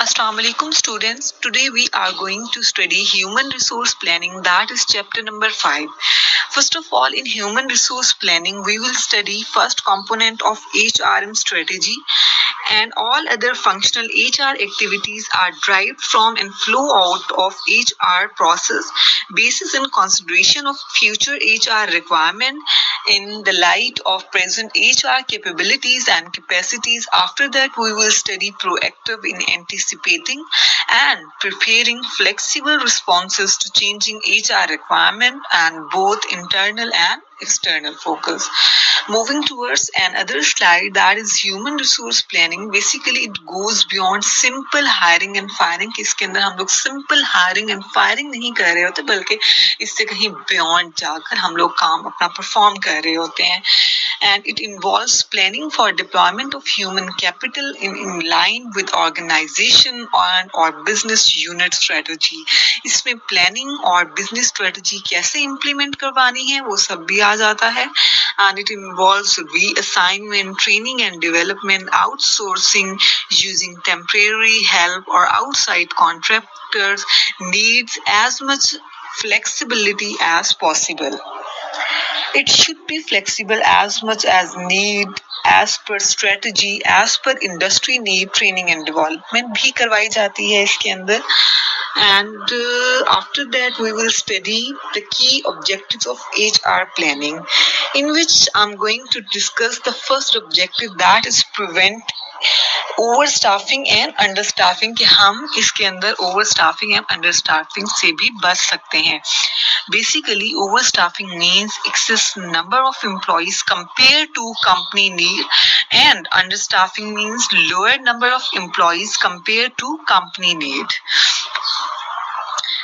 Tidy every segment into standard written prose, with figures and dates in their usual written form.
Assalamu alaikum students. Today we are going to study human resource planning, that is chapter number 5. First of all, in human resource planning we will study first component of HRM strategy, and all other functional HR activities are derived from and flow out of HR process basis in consideration of future HR requirement in the light of present HR capabilities and capacities. After that, we will study proactive in anticipating and preparing flexible responses to changing HR requirement and both internal and external focus. Moving towards another slide, that is human resource planning. Basically it goes beyond simple hiring and firing. कि इसके अंदर हम लोग simple hiring and firing नहीं कर रहे होते, बल्कि इससे कहीं beyond जाकर हम लोग काम अपना perform कर रहे होते हैं. And it involves planning for deployment of human capital in line with organization or business unit strategy. इसमें planning और business strategy कैसे implement करवानी है वो सब भी आ जाता है. And it involves reassignment, training and development, outsourcing, using temporary help or outside contractors, needs as much flexibility as possible. It should be flexible as much as need, as per strategy, as per industry need. Training and development भी करवाई जाती है इसके अंदर. And after that we will study the key objectives of HR planning, in which I'm going to discuss the first objective, that is prevent overstaffing and understaffing, कि हम इसके अंदर overstaffing and understaffing से भी बच सकते हैं. Basically overstaffing means excess number of employees compared to company need, and understaffing means lower number of employees compared to company need.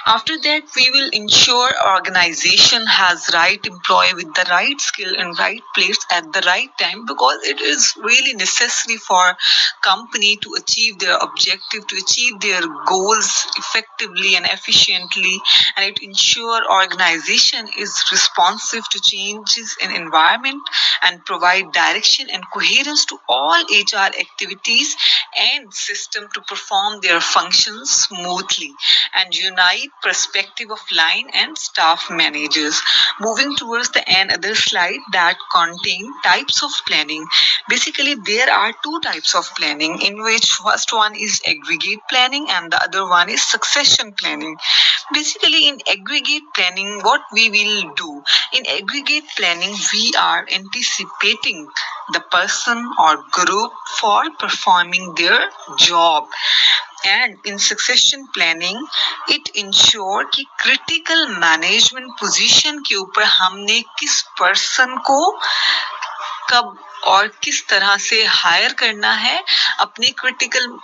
After that, we will ensure organization has right employee with the right skill and right place at the right time, because it is really necessary for company to achieve their objective, to achieve their goals effectively and efficiently, and it ensure organization is responsive to changes in environment and provide direction and coherence to all HR activities and system to perform their functions smoothly and unite perspective of line and staff managers. Moving towards the another slide that contain types of planning. Basically there are two types of planning, in which first one is aggregate planning and the other one is succession planning. Basically in aggregate planning what we will do, in aggregate planning we are anticipating the person or group for performing their job, and in succession planning it ensure कि critical management position के ऊपर हमने किस person को कब और किस तरह से हायर करना है. अपनी critical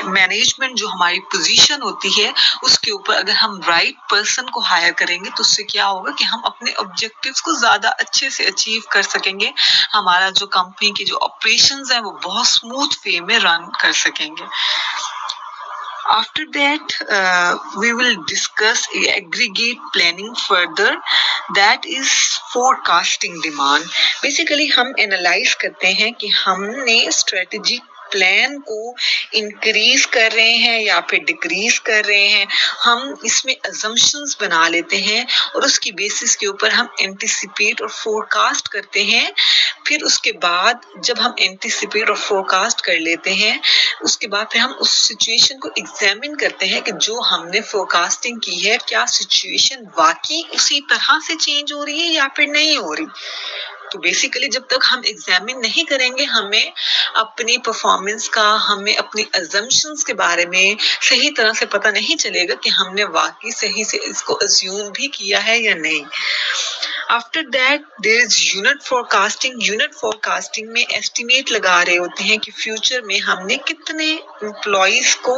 मैनेजमेंट जो हमारी पोजीशन होती है उसके ऊपर अगर हम राइट पर्सन को हायर करेंगे तो उससे क्या होगा कि हम अपने ऑब्जेक्टिव्स को ज्यादा अच्छे से अचीव कर सकेंगे. हमारा जो कंपनी के जो ऑपरेशंस है वो बहुत स्मूथ वे में रन कर सकेंगे. After that, we will discuss aggregate planning further, that is forecasting demand. Basically हम एनालाइज करते हैं कि हमने स्ट्रेटेजिक प्लान को इंक्रीज कर रहे हैं या फिर डिक्रीज कर रहे हैं. हम इसमें अजम्पशंस बना लेते हैं और उसकी बेसिस के ऊपर हम एंटिसिपेट और फोरकास्ट करते हैं. फिर उसके बाद जब हम एंटिसिपेट और फोरकास्ट कर लेते हैं उसके बाद फिर हम उस सिचुएशन को एग्जामिन करते हैं कि जो हमने फोरकास्टिंग की है क्या सिचुएशन वाकई उसी तरह से चेंज हो रही है या फिर नहीं हो रही. तो बेसिकली जब तक हम एग्जामिन नहीं करेंगे हमें अपनी परफॉर्मेंस का, हमें अपनी अजम्पशंस के बारे में सही तरह से पता नहीं चलेगा कि हमने वाकई सही से इसको अज्यूम भी किया है या नहीं. After that there is unit forecasting. Unit forecasting में एस्टिमेट लगा रहे होते हैं कि फ्यूचर में हमने कितने एम्प्लॉइज को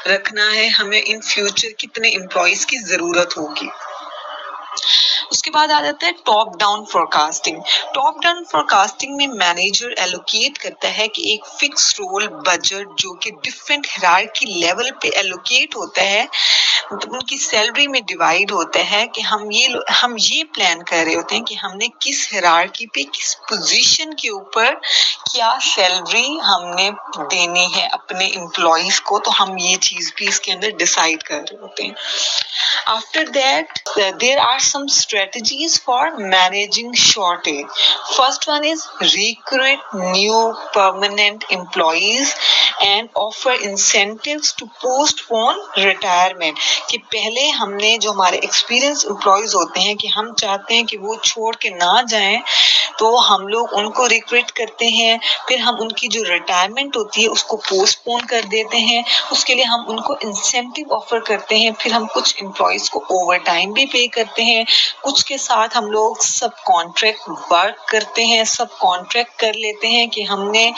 रखना है, हमें इन फ्यूचर कितने एम्प्लॉइज की जरूरत होगी. उसके बाद आ जाता है top down forecasting. Top down forecasting में मैनेजर एलोकेट करता है कि एक फिक्स रोल बजट जो कि डिफरेंट हायरार्की लेवल पे एलोकेट होता है उनकी सैलरी में डिवाइड होता है कि हम ये प्लान कर रहे होते हैं कि हमने किस हायरार्की पे किस पोजीशन के ऊपर क्या सैलरी हमने देनी है अपने एम्प्लॉइज को, तो हम ये चीज भी इसके अंदर डिसाइड कर रहे होते हैं. After that, there are some strategies for managing shortage. First one is recruit new permanent employees and offer incentives to postpone retirement. कि पहले हमने जो हमारे एक्सपीरियंस एम्प्लॉइज होते हैं कि हम चाहते हैं कि वो छोड़ के ना जाएं, तो हम लोग उनको रिक्रूट करते हैं, फिर हम उनकी जो रिटायरमेंट होती है उसको पोस्टपोन कर देते हैं, उसके लिए हम उनको इंसेंटिव ऑफर करते हैं, फिर हम कुछ एम्प्लॉइज को ओवर टाइम भी पे करते हैं, कुछ के साथ हम लोग सब कॉन्ट्रैक्ट वर्क करते हैं, सब कॉन्ट्रैक्ट कर लेते हैं कि हमने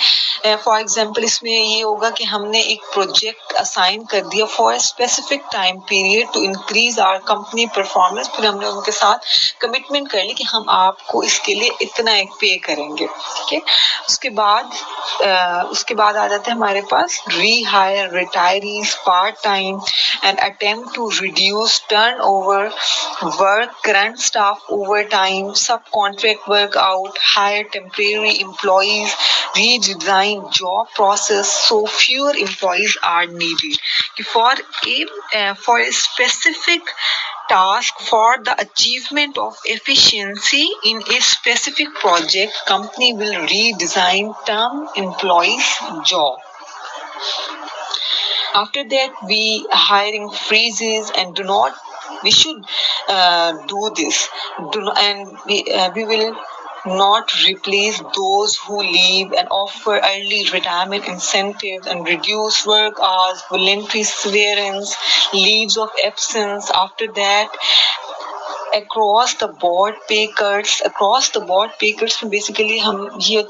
फॉर एग्जांपल इसमें ये होगा कि हमने एक प्रोजेक्ट असाइन कर दिया for a specific time period to increase our company performance, फिर हमने उनके साथ कमिटमेंट कर ली कि हम आपको इसके लिए इतना एक पे करेंगे. ठीक है, उसके बाद आ जाते हैं हमारे पास rehire retirees part time and attempt to reduce turnover work current staff over time, सब contract work out, hire temporary employees, redesign job process so fewer employees are needed. For a specific task, for the achievement of efficiency in a specific project, company will redesign term employees job. After that, we hiring freezes and do not. We should do this. We will not replace those who leave and offer early retirement incentives and reduce work hours, voluntary severance, leaves of absence. After that, across the board pay cuts. Across the board pay cuts में basically हम ये